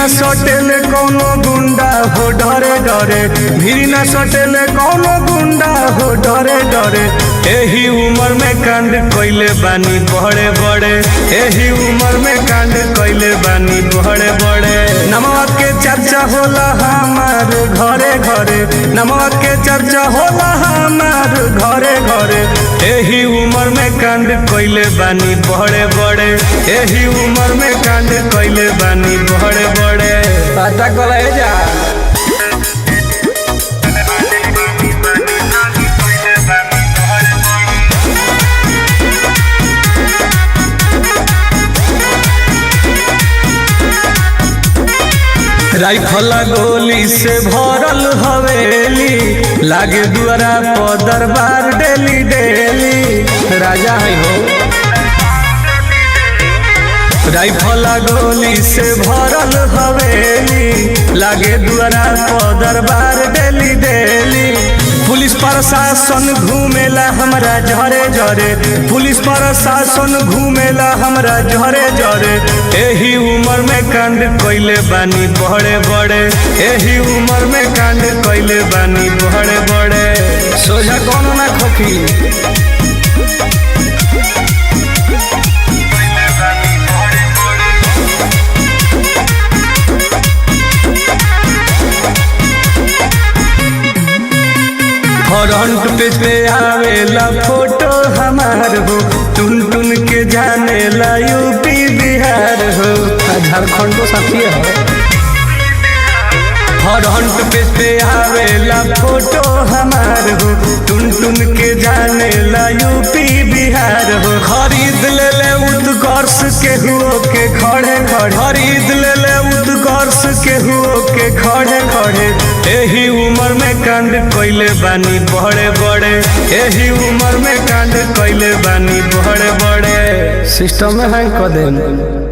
न सटेले कौनो गुंडा हो डरे डरे, भीड़ न सटेले कौनो गुंडा हो डरे डरे। एही उम्र में कांड कइले बानी बड़े बड़े, एही उम्र में कांड कइले बानी बड़े बड़े। नमवा के चर्चा होला हमार घरे घरे, नमवा के चर्चा होला हमार घरे घरे। एही उम्र में कांड कइले बानी बड़े बड़े, एही उम्र में कांड कइले बानी बड़े बड़े। पता कले जा राइफला गोली से भरल हवेली, लागे दुआरा पर दरबार डेली डेली। राजा है हो राइफला गोली से भरल हवेली, लागे दुआरा पर दरबार डेली डेली। पुलिस प्रशासन घूमेला हमरा झरे झरे, पुलिस प्रशासन घूमेला हमरा झरे झरे। एही उम्र में कांड कइले बानी बड़े बड़े, एही उम्र में कांड कइले बानी बड़े बड़े। सोझा कौन ना खोखी फ्रंट पेज पे आवेला फोटो हमार हो, टुन टुन के जाने ला यूपी बिहार हो। झारखंड तो साथी है। फ्रंट पेज पे आवेला फोटो हमार हो, टुन टुन के जाने ला यूपी बिहार हो। खरीद ले ले उत्कर्ष के हुओ के खड़े खड़े, खरीद ले ले उत्कर्ष के हुओ के खड़े खड़े। एही उम्र में कांड कइले बानी बड़े बड़े, एही उम्र में कांड कइले बानी बड़े बड़े। सिस्टम में हैंग कर दे।